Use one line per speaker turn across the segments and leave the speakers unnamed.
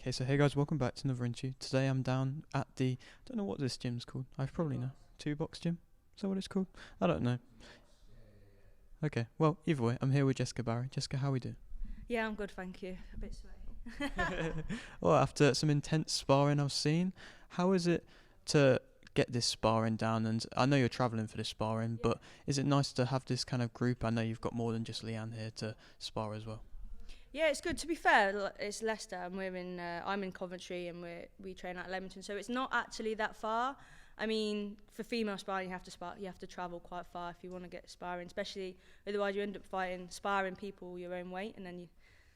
Okay, so hey guys, welcome back to another interview. Today I'm down at the, don't know what this gym's called. I probably know. Two box gym? Is that what it's called? I don't know. Okay, well, either way, I'm here with Jessica Barry. Jessica, how we doing?
Yeah, I'm good, thank you. A bit sweaty.
Well, after some intense sparring I've seen, how is it to get this sparring down? And I know you're travelling for this sparring, but is it nice to have this kind of group? I know you've got more than just Leanne here to spar as well.
Yeah, it's good. To be fair, it's Leicester, and I'm in Coventry, and we train at Leamington, so it's not actually that far. I mean, for female sparring, you have to travel quite far if you want to get sparring, especially otherwise you end up sparring people your own weight, and then you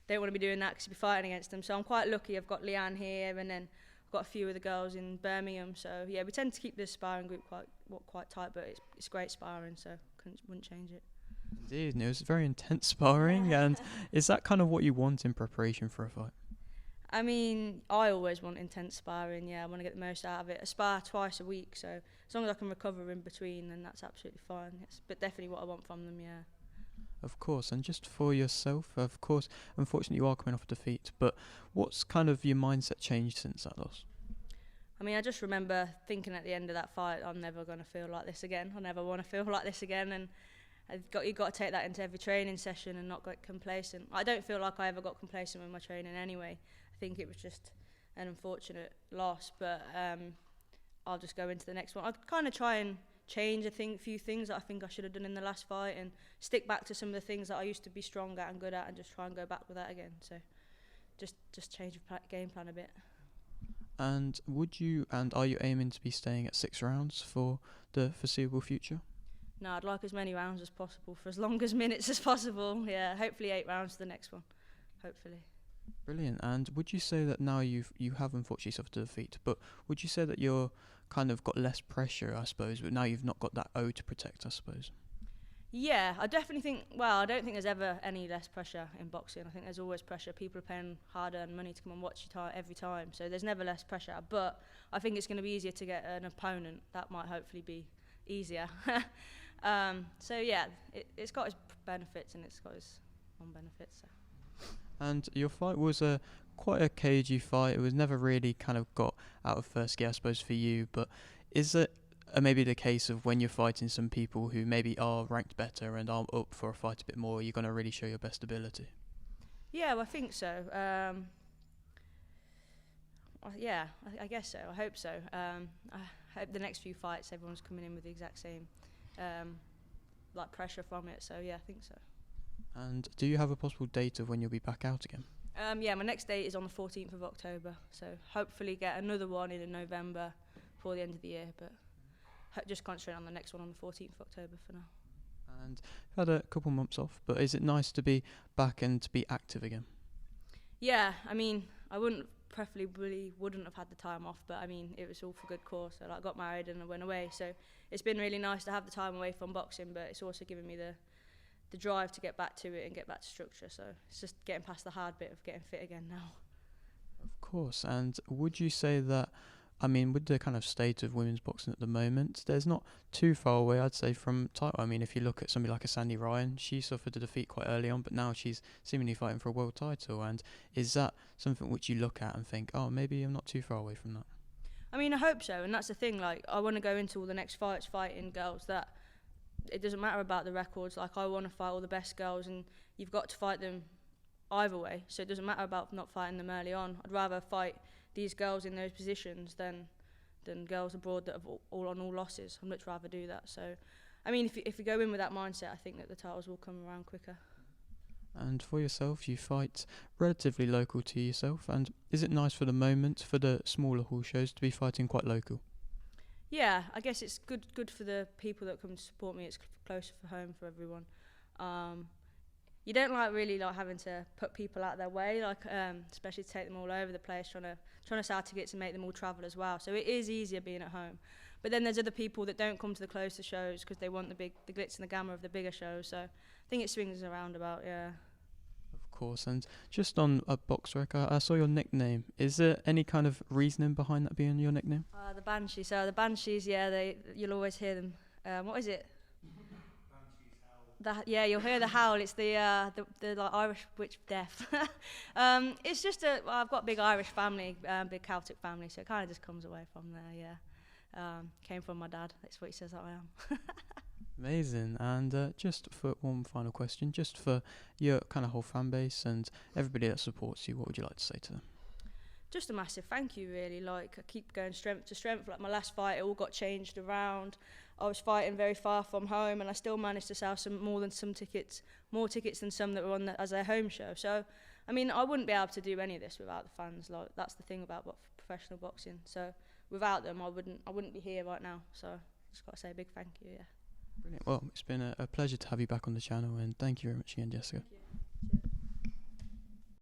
don't want to be doing that because you'll be fighting against them. So I'm quite lucky. I've got Leanne here, and then I've got a few of the girls in Birmingham. So yeah, we tend to keep the sparring group quite tight, but it's great sparring, so wouldn't change it.
Indeed, and it was very intense sparring, and is that kind of what you want in preparation for a fight?
I mean, I always want intense sparring, yeah. I want to get the most out of it. I spar twice a week, so as long as I can recover in between, then that's absolutely fine. It's but definitely what I want from them, yeah.
Of course, and just for yourself, of course, unfortunately you are coming off a defeat, but what's kind of your mindset changed since that loss?
I mean, I just remember thinking at the end of that fight, I'm never going to feel like this again. I never want to feel like this again, and you've got to take that into every training session and not get complacent. I don't feel like I ever got complacent with my training anyway. I think it was just an unfortunate loss, but I'll just go into the next one. I kind of try and change a few things that I think I should have done in the last fight, and stick back to some of the things that I used to be strong at and good at, and just try and go back with that again. So just change the game plan a bit.
And are you aiming to be staying at 6 rounds for the foreseeable future?
No, I'd like as many rounds as possible for as long as minutes as possible. Yeah, hopefully 8 rounds to the next one. Hopefully.
Brilliant. And would you say that now you have unfortunately suffered a defeat, but would you say that you're kind of got less pressure, I suppose, but now you've not got that O to protect, I suppose?
Yeah, I definitely think, I don't think there's ever any less pressure in boxing. I think there's always pressure. People are paying hard-earned money to come and watch you every time, so there's never less pressure. But I think it's going to be easier to get an opponent. That might hopefully be easier. So yeah, it's got its benefits and it's got its non-benefits. So.
And your fight was quite a cagey fight. It was never really kind of got out of first gear, I suppose, for you. But is it maybe the case of when you're fighting some people who maybe are ranked better and are up for a fight a bit more, you're going to really show your best ability?
Yeah, well, I think so. Yeah, I guess so. I hope so. I hope the next few fights everyone's coming in with the exact same like pressure from it. So yeah, I think so.
And do you have a possible date of when you'll be back out again?
Yeah, my next date is on the 14th of October. So hopefully get another one in November before the end of the year. But just concentrate on the next one on the 14th of October for now.
And you've had a couple months off, but is it nice to be back and to be active again?
Yeah, I mean, I wouldn't have had the time off, but I mean, it was all for good cause. So I got married and I went away. So it's been really nice to have the time away from boxing, but it's also given me the drive to get back to it and get back to structure. So it's just getting past the hard bit of getting fit again now.
Of course. And would you say that, I mean, with the kind of state of women's boxing at the moment, there's not too far away, I'd say, from title. I mean, if you look at somebody like a Sandy Ryan, she suffered a defeat quite early on, but now she's seemingly fighting for a world title. And is that something which you look at and think, oh, maybe I'm not too far away from that?
I mean, I hope so. And that's the thing, like, I want to go into all the next fights fighting girls that it doesn't matter about the records. Like, I want to fight all the best girls, and you've got to fight them either way. So it doesn't matter about not fighting them early on. I'd rather fight these girls in those positions than girls abroad that have all losses. I'd much rather do that. So, I mean, if you go in with that mindset, I think that the titles will come around quicker.
And for yourself, you fight relatively local to yourself. And is it nice for the moment, for the smaller hall shows, to be fighting quite local?
Yeah, I guess it's good for the people that come to support me. It's closer for home for everyone. You don't really like having to put people out of their way, like especially to take them all over the place, trying to sell tickets and make them all travel as well. So it is easier being at home. But then there's other people that don't come to the closer shows because they want the glitz and the glamour of the bigger shows. So I think it swings around about, yeah.
Of course. And just on a box rec, I saw your nickname. Is there any kind of reasoning behind that being your nickname?
The Banshees. So the Banshees, yeah, you'll always hear them. What is it? Yeah, you'll hear the howl. It's the like Irish witch death. It's just I've got a big Irish family, big Celtic family, so it kind of just comes away from there. Yeah, came from my dad. That's what he says that I am.
Amazing. And just for one final question, just for your kind of whole fan base and everybody that supports you, what would you like to say to them?
Just a massive thank you, really. Like, I keep going strength to strength. Like, my last fight, it all got changed around. I was fighting very far from home, and I still managed to sell more tickets than some that were on as their home show. So, I mean, I wouldn't be able to do any of this without the fans. Like, that's the thing about professional boxing. So, without them, I wouldn't be here right now. So, just got to say a big thank you. Yeah.
Brilliant. Well, it's been a pleasure to have you back on the channel, and thank you very much again, Jessica.